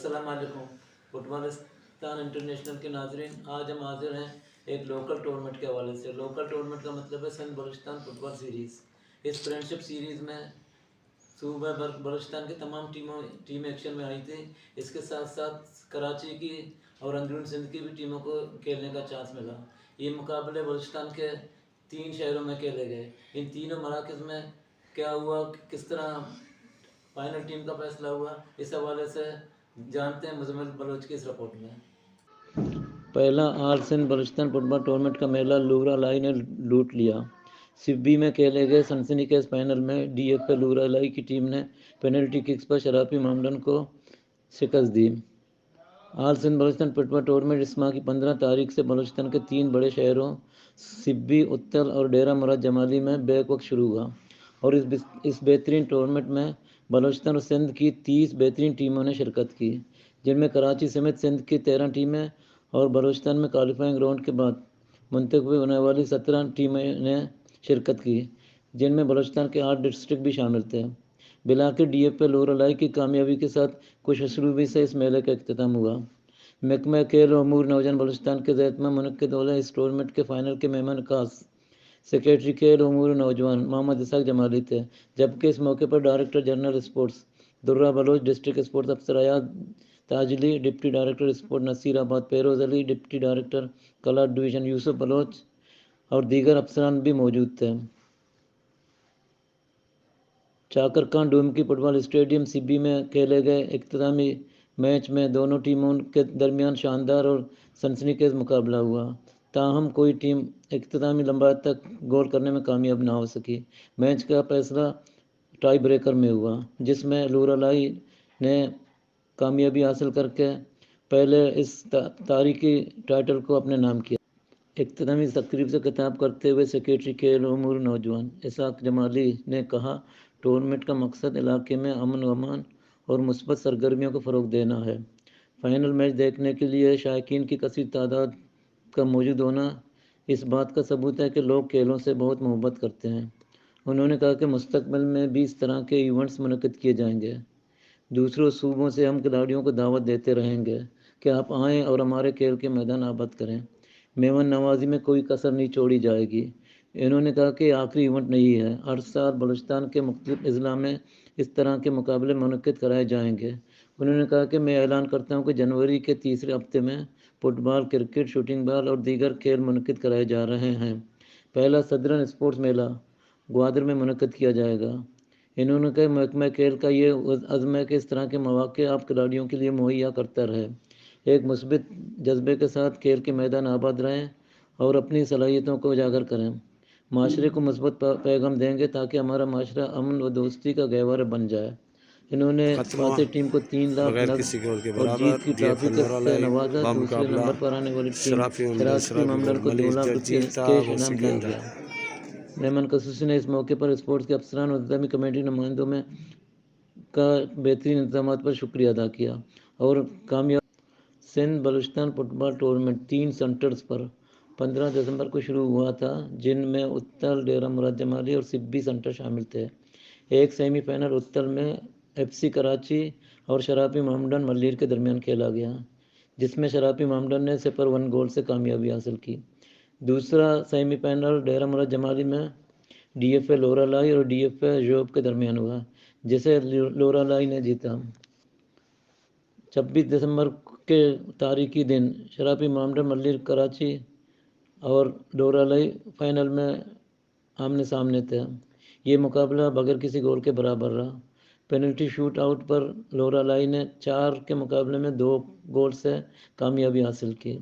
अस्सलाम वालेकुम फुटबॉलिस्तान इंटरनेशनल के नाजरीन, आज हम हाजिर हैं एक लोकल टूर्नामेंट के हवाले से। लोकल टूर्नामेंट का मतलब है सिंध बलूचिस्तान फुटबॉल सीरीज़। इस फ्रेंडशिप सीरीज़ में सूबा बलूचिस्तान की तमाम टीम एक्शन में आई थी। इसके साथ साथ कराची की और अंदरून सिंध की भी टीमों को खेलने का चांस मिला। ये मुकाबले बलूचिस्तान के 3 शहरों में खेले गए। इन तीनों मराकज़ में क्या हुआ, किस तरह फाइनल टीम का फैसला हुआ, इस हवाले से जानते हैं मुजम्मिल बलोच की इस रिपोर्ट में। पहला आल सिंध बलूचिस्तान फुटबॉल टूर्नामेंट का मेला लूरा लाई ने लूट लिया। सिब्बी में खेले गए सनसनीखेज फाइनल में डीएफए लूरा लाई की टीम ने पेनल्टी किक्स पर शराफी मामलन को शिकस्त दी। आल सिंध बलूचिस्तान फुटबॉल टूर्नामेंट इस माह की 15 तारीख से बलूचिस्तान के 3 बड़े शहरों सिब्बी, उत्तल और डेरा मुराद जमाली में बैक वक्त शुरू हुआ और इस बेहतरीन टूर्नामेंट में बलूचिस्तान और सिंध की 30 बेहतरीन टीमों ने शिरकत की, जिनमें कराची समेत सिंध की 13 टीमें और बलूचिस्तान में क्वालिफाइंग राउंड के बाद मुंतखब होने वाली 17 टीमें ने शिरकत की, जिनमें बलूचिस्तान के 8 डिस्ट्रिक्ट भी शामिल थे। बिलाकर डीएफए लूरा लाई की कामयाबी के साथ कुछ असलूबी से इस मेले का इख्तिताम हुआ। महकमा खेल और अमूर नौजवान बलूचिस्तान के ज़ैत में मुनक्किद वाले इस टूर्नामेंट के फाइनल के मेहमान खास सेक्रेटरी खेल उमूर नौजवान मोहम्मद इसाक जमाली थे, जबकि इस मौके पर director general sports Durra Baloch, district sports अफसर Ayaz Tajli, deputy director sport Naseerabad Peroz Ali, deputy director Kalat division Yusuf Baloch और दीगर अफसरान भी मौजूद थे। चाकर खान डूमकी फुटबॉल स्टेडियम सिब्बी में खेले गए इख्तितामी मैच में दोनों टीमों के दरमियान शानदार और सनसनीखेज मुकाबला हुआ, ताहम कोई टीम इख्तितामी लम्बात तक गोल करने में कामयाब ना हो सकी। मैच का फैसला टाई ब्रेकर में हुआ, जिसमें लूरा लाई ने कामयाबी हासिल करके पहले इस तारीखी टाइटल को अपने नाम किया। इख्तितामी तकरीब से खिताब करते हुए सेक्रेटरी खेल उमूर नौजवान इसाक जमाली ने कहा, टूर्नामेंट का मकसद इलाके में अमन व अमान और मुस्बत सरगर्मियों को फ़रोग देना है। फाइनल मैच देखने के लिए शायकीन की कसीर तादाद का मौजूद होना इस बात का सबूत है कि लोग खेलों से बहुत मोहब्बत करते हैं। उन्होंने कहा कि मुस्तकबिल में भी इस तरह के इवेंट्स मुनक़िद किए जाएंगे। दूसरों सूबों से हम खिलाड़ियों को दावत देते रहेंगे कि आप आएँ और हमारे खेल के मैदान आबाद करें। मेहमान नवाजी में कोई कसर नहीं छोड़ी जाएगी। इन्होंने कहा कि आखिरी इवेंट नहीं है, हर साल बलूचिस्तान के मुख्तलिफ अजला में इस तरह के मुकाबले मुनक़िद कराए जाएंगे। उन्होंने कहा कि मैं ऐलान करता हूँ कि जनवरी के तीसरे हफ्ते में फुटबॉल, क्रिकेट, शूटिंग बॉल और दीगर खेल मुनक़िद कराए जा रहे हैं। पहला सदरन स्पोर्ट्स मेला ग्वादर में मुनक़िद किया जाएगा। इन्होंने कहा महकमा खेल का ये अज़्म है कि इस तरह के मौक़े आप खिलाड़ियों के लिए मुहैया करता रहे। एक मुस्बित जज्बे के साथ खेल के मैदान आबाद रहें और अपनी सलाहियतों को उजागर करें। माशरे को मुस्बत पैगाम देंगे ताकि हमारा माशरा अमन व दोस्ती का गहवर बन जाए। इन्होंने फातेह टीम को 3 लाख बगैर नकद किसी गोल के और जीत की ट्रॉफी से नवाजा। दूसरे मुकाबला नंबर पर आने वाली टीम शराफी शराफती मामलन को 2 लाख रुपये कैश इनाम दिया गया। मेहमान खसूसी ने इस मौके पर स्पोर्ट्स के अफसरान और इंतजामी कमेटी नुमाइंदों में का बेहतरीन इंतजाम पर शुक्रिया अदा किया और कामयाब Sindh Balochistan football tournament 3 centres पर 15 दिसंबर को शुरू हुआ था, जिनमें उत्तल, डेरा मुराद जमाली और सिब्बी सेंटर शामिल थे। एक सेमीफाइनल उत्तल में एफसी कराची और शराफी मोहम्मडन मल्लीर के दरमियान खेला गया, जिसमें शराफी मोहम्मडन ने 0-1 गोल से कामयाबी हासिल की। दूसरा सेमीफाइनल डेरा मुराद जमाली में डीएफए लूरा लाई और डीएफए जोब के दरमियान हुआ, जिसे लूरा लाई ने जीता। 26 दिसंबर के तारीखी दिन शराफी मोहम्मडन मल्लीर कराची और लूरा लाई फाइनल में आमने सामने थे। ये मुकाबला बगैर किसी गोल के बराबर रहा। पेनल्टी शूट आउट पर लूरा लाई ने 4 के मुकाबले में 2 गोल से कामयाबी हासिल की।